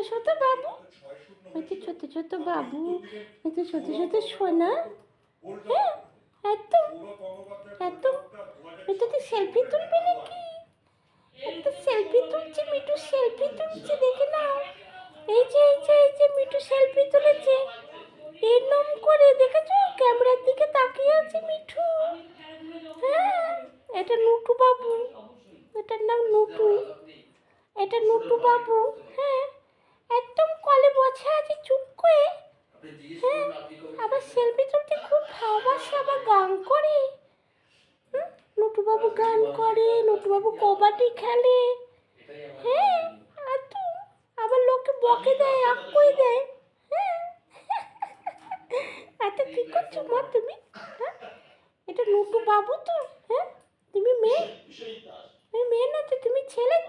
ছোট বাবু, ওই তো ছোট ছোট বাবু, ওই তো ছোট ছোট সোনা। হ্যাঁ, একদম একদম। এটা তো সেলফি তুলবে নাকি? একটা সেলফি তুলছে মিঠু, সেলফি তুলছে, দেখে নাও। এই যে এই যে এই যে মিঠু সেলফি তুলেছে এরকম করে, দেখেছো? ক্যামেরার দিকে তাকিয়ে আছে মিঠু। হ্যাঁ, এটা নুটু বাবু, এটার নাম নুটু, এটা নুটু বাবু। হ্যাঁ, একদম কলে বসে আছে চুপ করে। হ্যাঁ, আবার সেলফি তুলতে খুব ভালোবাসে, আবার গান করে। নুটু বাবু গান করে, নুটু বাবু কবাডি খেলে। হ্যাঁ, আর তো আবার লোকে বকে দেয়, আক্কই দেয়। হ্যাঁ, এত কি করছো মা তুমি? হ্যাঁ, এটা নুটু বাবু তো।